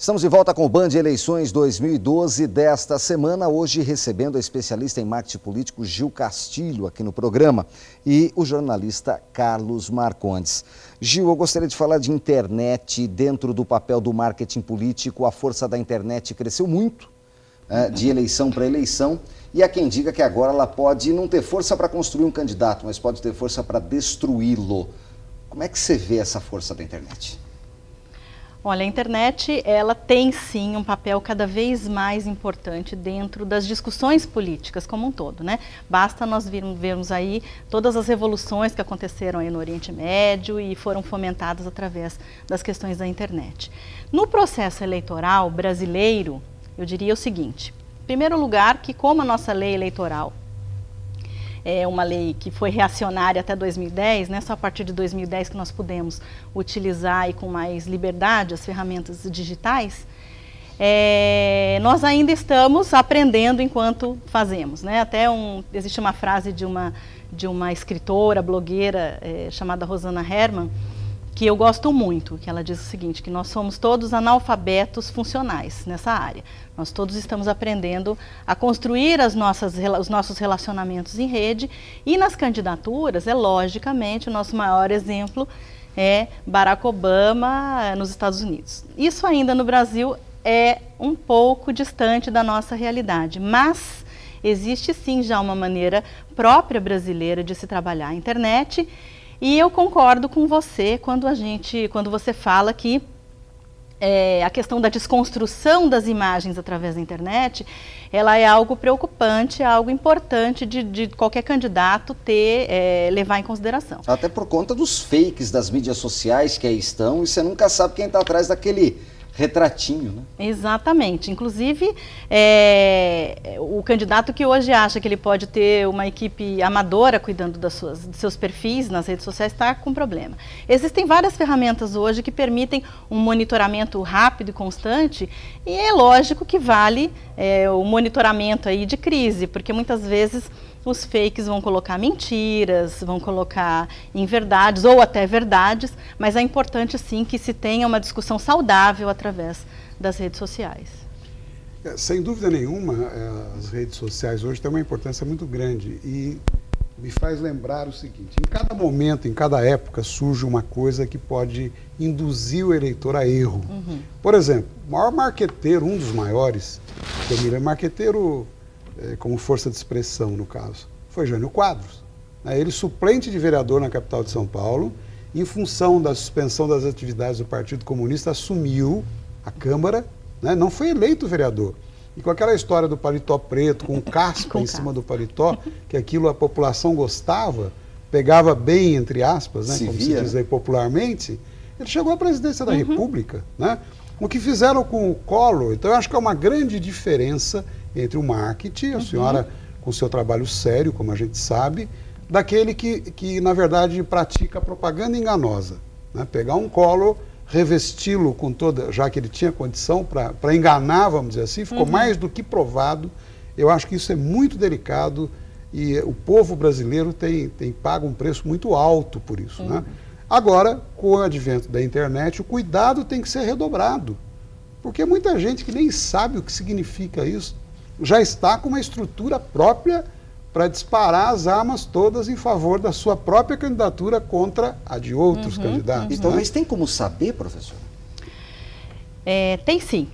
Estamos de volta com o Band Eleições 2012 desta semana, hoje recebendo a especialista em marketing político Gil Castilho aqui no programa e o jornalista Carlos Marcondes. Gil, eu gostaria de falar de internet dentro do papel do marketing político. A força da internet cresceu muito de eleição para eleição e há quem diga que agora ela pode não ter força para construir um candidato, mas pode ter força para destruí-lo. Como é que você vê essa força da internet? Olha, a internet, ela tem sim um papel cada vez mais importante dentro das discussões políticas como um todo, né? Basta nós vermos aí todas as revoluções que aconteceram aí no Oriente Médio e foram fomentadas através das questões da internet. No processo eleitoral brasileiro, eu diria o seguinte: em primeiro lugar, que como a nossa lei eleitoral é uma lei que foi reacionária até 2010, né? Só a partir de 2010 que nós pudemos utilizar e com mais liberdade as ferramentas digitais, nós ainda estamos aprendendo enquanto fazemos, né? Existe uma frase de uma escritora, blogueira chamada Rosana Herrmann, que eu gosto muito, que ela diz o seguinte, que nós somos todos analfabetos funcionais nessa área. Nós todos estamos aprendendo a construir os nossos relacionamentos em rede e nas candidaturas, logicamente, o nosso maior exemplo é Barack Obama nos Estados Unidos. Isso ainda no Brasil é um pouco distante da nossa realidade, mas existe sim já uma maneira própria brasileira de se trabalhar a internet. E eu concordo com você quando você fala que a questão da desconstrução das imagens através da internet, ela é algo preocupante, é algo importante de qualquer candidato levar em consideração. Até por conta dos fakes das mídias sociais que aí estão, e você nunca sabe quem está atrás daquele retratinho, né? Exatamente. Inclusive, o candidato que hoje acha que ele pode ter uma equipe amadora cuidando dos seus perfis nas redes sociais está com problema. Existem várias ferramentas hoje que permitem um monitoramento rápido e constante, e é lógico que vale o monitoramento aí de crise, porque muitas vezes os fakes vão colocar mentiras, vão colocar inverdades ou até verdades, mas é importante sim que se tenha uma discussão saudável através das redes sociais. Sem dúvida nenhuma, as redes sociais hoje têm uma importância muito grande e me faz lembrar o seguinte: em cada momento, em cada época, surge uma coisa que pode induzir o eleitor a erro. Uhum. Por exemplo, o maior marqueteiro, um dos maiores, que eu me lembro, marqueteiro como força de expressão, no caso, foi Jânio Quadros. Ele, suplente de vereador na capital de São Paulo, em função da suspensão das atividades do Partido Comunista, assumiu a Câmara, né? Não foi eleito vereador. E com aquela história do paletó preto, com caspa em cima do paletó, que aquilo a população gostava, pegava bem, entre aspas, né? Como se diz aí popularmente, ele chegou à presidência da República, né? O que fizeram com o Collor, então eu acho que é uma grande diferença entre o marketing, a senhora com seu trabalho sério, como a gente sabe, daquele que na verdade pratica propaganda enganosa, né? Pegar um Collor, revesti-lo com toda, já que ele tinha condição para enganar, vamos dizer assim, ficou mais do que provado. Eu acho que isso é muito delicado e o povo brasileiro tem pago um preço muito alto por isso, né? Agora, com o advento da internet, o cuidado tem que ser redobrado, porque muita gente que nem sabe o que significa isso já está com uma estrutura própria para disparar as armas todas em favor da sua própria candidatura contra a de outros candidatos. Então, mas tem como saber, professor? Tem sim.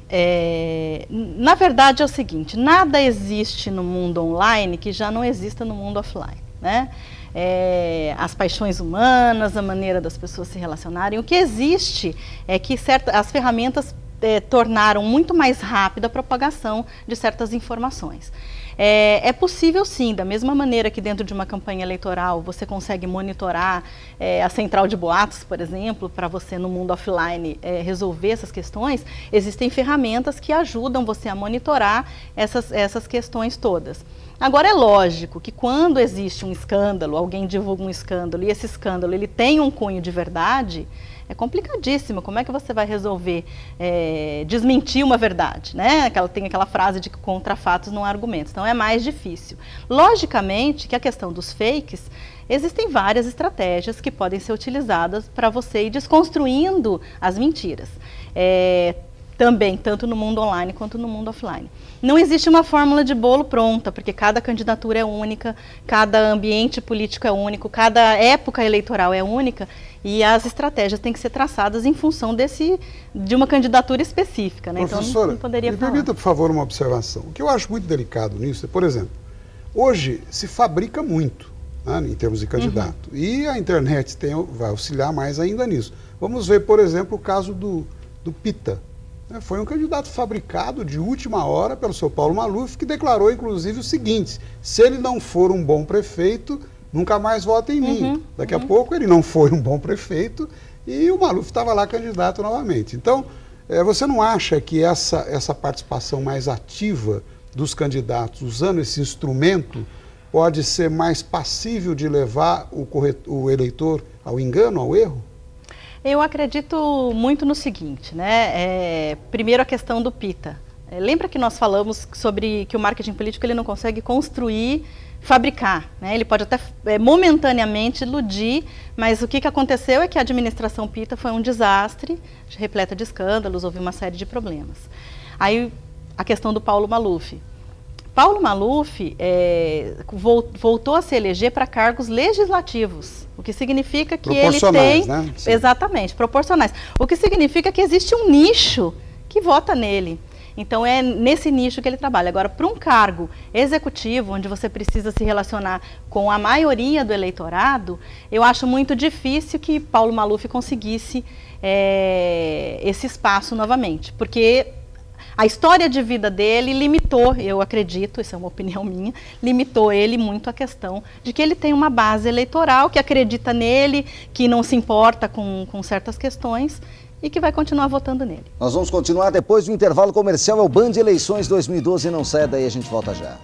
Na verdade é o seguinte, nada existe no mundo online que já não exista no mundo offline, né? As paixões humanas, a maneira das pessoas se relacionarem. O que existe é que as ferramentas tornaram muito mais rápida a propagação de certas informações. É possível sim, da mesma maneira que dentro de uma campanha eleitoral você consegue monitorar a central de boatos, por exemplo, para você no mundo offline resolver essas questões, existem ferramentas que ajudam você a monitorar essas questões todas. Agora é lógico que quando existe um escândalo, alguém divulga um escândalo e esse escândalo ele tem um cunho de verdade, é complicadíssimo. Como é que você vai resolver desmentir uma verdade, né? Tem aquela frase de que contra fatos não há argumentos. Então é mais difícil. Logicamente que a questão dos fakes, existem várias estratégias que podem ser utilizadas para você ir desconstruindo as mentiras. Também, tanto no mundo online quanto no mundo offline. Não existe uma fórmula de bolo pronta, porque cada candidatura é única, cada ambiente político é único, cada época eleitoral é única, e as estratégias têm que ser traçadas em função de uma candidatura específica, né? Professora, então, não poderia falar. Permita, por favor, uma observação. O que eu acho muito delicado nisso é, por exemplo, hoje se fabrica muito, né, em termos de candidato, e a internet vai auxiliar mais ainda nisso. Vamos ver, por exemplo, o caso do Pita. Foi um candidato fabricado de última hora pelo seu Paulo Maluf, que declarou, inclusive, o seguinte: se ele não for um bom prefeito, nunca mais vota em mim. Daqui a pouco ele não foi um bom prefeito e o Maluf estava lá candidato novamente. Então, você não acha que essa participação mais ativa dos candidatos, usando esse instrumento, pode ser mais passível de levar o eleitor ao engano, ao erro? Eu acredito muito no seguinte, né? Primeiro a questão do Pita. Lembra que nós falamos sobre que o marketing político ele não consegue construir, fabricar, né? Ele pode até momentaneamente iludir, mas o que aconteceu é que a administração Pita foi um desastre, repleta de escândalos, houve uma série de problemas. Aí a questão do Paulo Maluf. Paulo Maluf voltou a se eleger para cargos legislativos, o que significa que ele tem... Né? Exatamente, proporcionais. O que significa que existe um nicho que vota nele. Então é nesse nicho que ele trabalha. Agora, para um cargo executivo, onde você precisa se relacionar com a maioria do eleitorado, eu acho muito difícil que Paulo Maluf conseguisse esse espaço novamente, porque a história de vida dele limitou, eu acredito, isso é uma opinião minha, limitou ele muito à questão de que ele tem uma base eleitoral que acredita nele, que não se importa com certas questões e que vai continuar votando nele. Nós vamos continuar depois do intervalo comercial, é o Band Eleições 2012, não saia daí, a gente volta já.